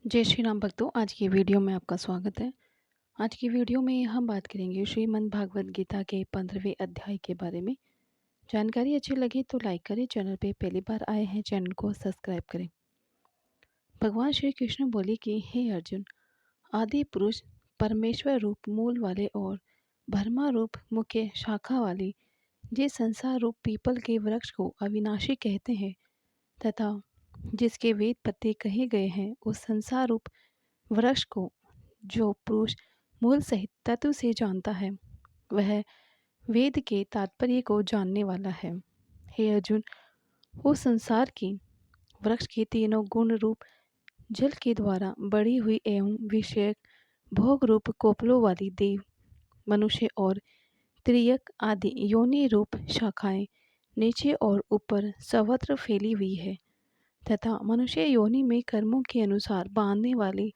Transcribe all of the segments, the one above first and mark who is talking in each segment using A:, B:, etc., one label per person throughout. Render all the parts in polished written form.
A: जय श्री राम भक्तों, आज की वीडियो में आपका स्वागत है। आज की वीडियो में हम बात करेंगे श्रीमद् भागवत गीता के 15वें अध्याय के बारे में। जानकारी अच्छी लगी तो लाइक करें, चैनल पे पहली बार आए हैं चैनल को सब्सक्राइब करें। भगवान श्री कृष्ण बोले कि हे अर्जुन, आदि पुरुष परमेश्वर रूप मूल वाले और ब्रह्मा रूप मुख्य शाखा वाली जिस संसार रूप पीपल के वृक्ष को अविनाशी कहते हैं तथा जिसके वेद पत्ते कहे गए हैं, उस संसार रूप वृक्ष को जो पुरुष मूल सहित तत्व से जानता है, वह वेद के तात्पर्य को जानने वाला है। हे अर्जुन, उस संसार की वृक्ष के तीनों गुण रूप जल के द्वारा बढ़ी हुई एवं विषयक भोग रूप कोपलों वाली देव, मनुष्य और त्रियक आदि योनि रूप शाखाएं नीचे और ऊपर सर्वत्र फैली हुई है तथा मनुष्य योनि में कर्मों के अनुसार बांधने वाली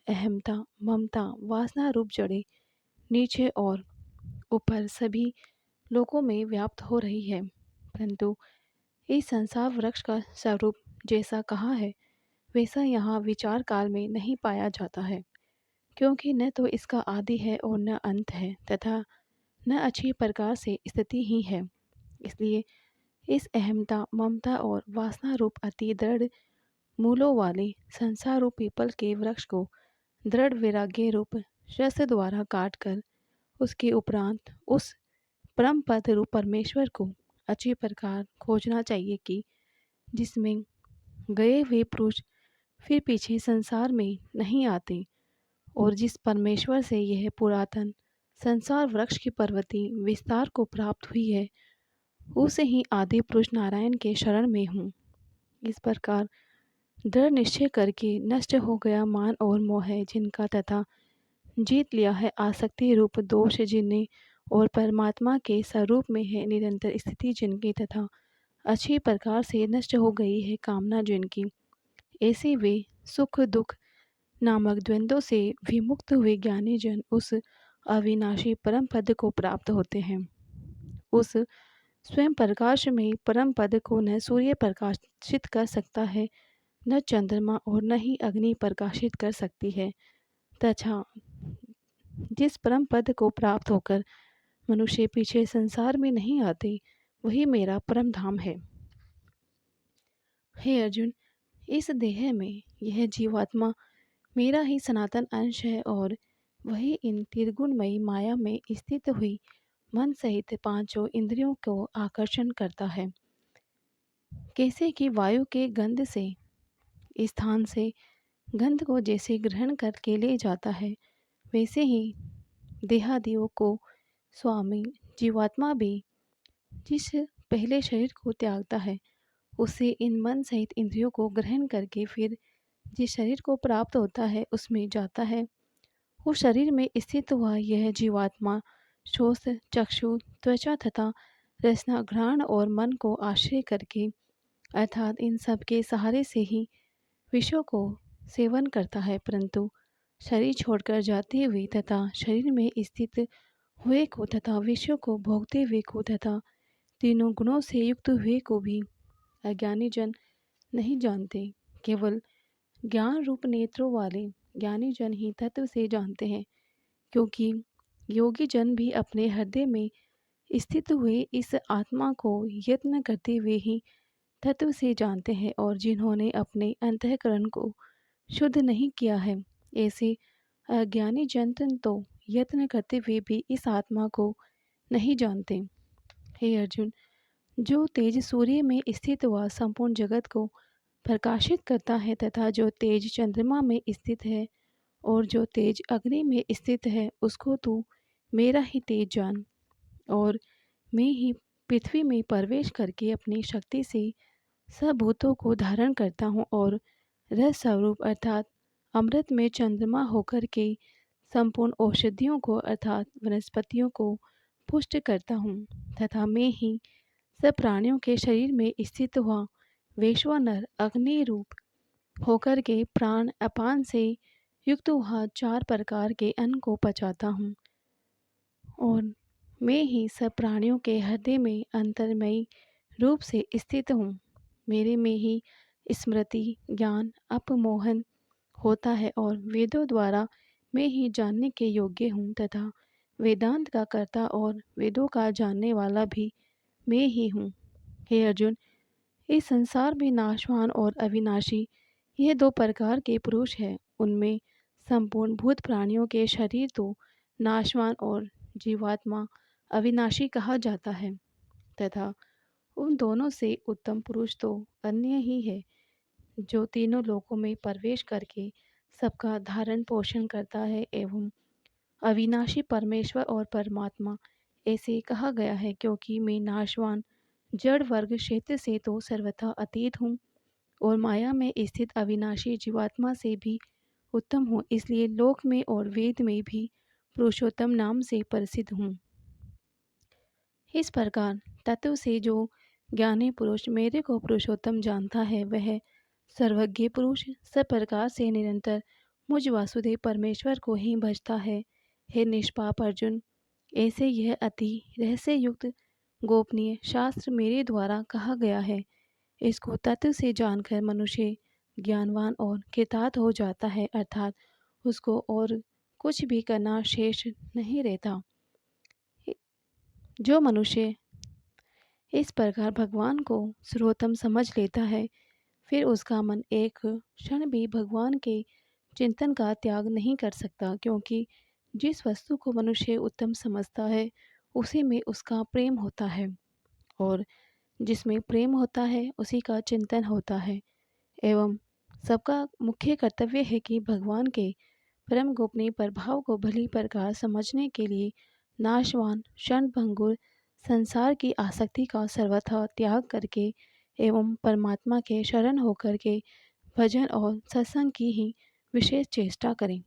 A: अहमता, ममता, वासना रूप जड़ें नीचे और ऊपर सभी लोकों में व्याप्त हो रही है। परंतु इस संसार वृक्ष का स्वरूप जैसा कहा है, वैसा यहाँ विचार काल में नहीं पाया जाता है, क्योंकि न तो इसका आदि है और न अंत है तथा न अच्छी प्रकार से स्थिति ही है। इसलिए इस अहमता, ममता और वासना रूप अति दृढ़ मूलों वाले संसार रूप पीपल के वृक्ष को दृढ़ वैराग्य रूप शस्त्र द्वारा काट कर उसके उपरांत उस परम पद रूप परमेश्वर को अच्छी प्रकार खोजना चाहिए कि जिसमें गए हुए पुरुष फिर पीछे संसार में नहीं आते और जिस परमेश्वर से यह पुरातन संसार वृक्ष की पर्वती विस्तार को प्राप्त हुई है, उसे ही आदि पुरुष नारायण के शरण में हूँ। इस प्रकार दृढ़ निश्चय करके नष्ट हो गया मान और मोह जिनका तथा जीत लिया है आसक्ति रूप दोष जिन्हें और परमात्मा के स्वरूप में है निरंतर स्थिति जिनकी तथा अच्छी प्रकार से नष्ट हो गई है कामना जिनकी, ऐसे वे सुख दुख नामक द्वंद्वों से विमुक्त हुए ज्ञानी जन उस अविनाशी परम पद को प्राप्त होते हैं। उस स्वयं प्रकाश में परम पद को न सूर्य प्रकाशित कर सकता है, न चंद्रमा और न ही अग्नि प्रकाशित कर सकती है तथा जिस परम पद को प्राप्त होकर मनुष्य पीछे संसार में नहीं आते, वही मेरा परम धाम है। हे अर्जुन, इस देह में यह जीवात्मा मेरा ही सनातन अंश है और वही इन त्रिगुणमयी माया में स्थित हुई मन सहित पांचों इंद्रियों को आकर्षण करता है। कैसे कि वायु के गंध से स्थान से गंध को जैसे ग्रहण करके ले जाता है, वैसे ही देहादियों को स्वामी जीवात्मा भी जिस पहले शरीर को त्यागता है, उसे इन मन सहित इंद्रियों को ग्रहण करके फिर जिस शरीर को प्राप्त होता है उसमें जाता है। उस शरीर में स्थित हुआ यह जीवात्मा श्रोत्र, चक्षु, त्वचा तथा रसना, घ्राण और मन को आश्रय करके अर्थात इन सब के सहारे से ही विषयों को सेवन करता है, परंतु शरीर छोड़कर जाते हुए तथा शरीर में स्थित हुए को तथा विषयों को भोगते हुए को तथा तीनों गुणों से युक्त हुए को भी अज्ञानी जन नहीं जानते। केवल ज्ञान रूप नेत्रों वाले ज्ञानी जन ही तत्व से जानते हैं, क्योंकि योगी जन भी अपने हृदय में स्थित हुए इस आत्मा को यत्न करते हुए ही तत्व से जानते हैं और जिन्होंने अपने अंतःकरण को शुद्ध नहीं किया है, ऐसे अज्ञानी जन तो यत्न करते हुए भी इस आत्मा को नहीं जानते। हे अर्जुन, जो तेज सूर्य में स्थित हुआ संपूर्ण जगत को प्रकाशित करता है तथा जो तेज चंद्रमा में स्थित है और जो तेज अग्नि में स्थित है, उसको तू मेरा ही तेज जान। और मैं ही पृथ्वी में प्रवेश करके अपनी शक्ति से सब भूतों को धारण करता हूँ और रस स्वरूप अर्थात अमृत में चंद्रमा होकर के संपूर्ण औषधियों को अर्थात वनस्पतियों को पुष्ट करता हूँ तथा मैं ही सब प्राणियों के शरीर में स्थित हुआ वैश्वानर अग्नि रूप होकर के प्राण अपान से युक्त हुआ चार प्रकार के अन्न को पचाता हूँ और मैं ही सब प्राणियों के हृदय में अंतर्मयी रूप से स्थित हूँ। मेरे में ही स्मृति, ज्ञान, अपमोहन होता है और वेदों द्वारा मैं ही जानने के योग्य हूँ तथा वेदांत का कर्ता और वेदों का जानने वाला भी मैं ही हूँ। हे अर्जुन, इस संसार में नाशवान और अविनाशी ये दो प्रकार के पुरुष हैं। उनमें संपूर्ण भूत प्राणियों के शरीर तो नाशवान और जीवात्मा अविनाशी कहा जाता है तथा उन दोनों से उत्तम पुरुष तो अन्य ही है जो तीनों लोकों में प्रवेश करके सबका धारण पोषण करता है एवं अविनाशी परमेश्वर और परमात्मा ऐसे कहा गया है क्योंकि मैं नाशवान जड़ वर्ग क्षेत्र से तो सर्वथा अतीत हूँ और माया में स्थित अविनाशी जीवात्मा से भी उत्तम हूँ, इसलिए लोक में और वेद में भी पुरुषोत्तम नाम से प्रसिद्ध हूँ। इस प्रकार तत्व से जो ज्ञानी पुरुष मेरे को पुरुषोत्तम जानता है वह सर्वज्ञ पुरुष सब प्रकार से निरंतर मुझ वासुदेव परमेश्वर को ही भजता है। हे निष्पाप अर्जुन, ऐसे यह अति रहस्य युक्त गोपनीय शास्त्र मेरे द्वारा कहा गया है। इसको तत्व से जानकर मनुष्य ज्ञानवान और कृतार्थ हो जाता है, अर्थात उसको और कुछ भी करना शेष नहीं रहता। जो मनुष्य इस प्रकार भगवान को सर्वोत्तम समझ लेता है फिर उसका मन एक क्षण भी भगवान के चिंतन का त्याग नहीं कर सकता, क्योंकि जिस वस्तु को मनुष्य उत्तम समझता है उसी में उसका प्रेम होता है और जिसमें प्रेम होता है उसी का चिंतन होता है। एवं सबका मुख्य कर्तव्य है कि भगवान के परम गोपनीय प्रभाव को भली प्रकार समझने के लिए नाशवान क्षणभंगुर संसार की आसक्ति का सर्वथा त्याग करके एवं परमात्मा के शरण होकर के भजन और सत्संग की ही विशेष चेष्टा करें।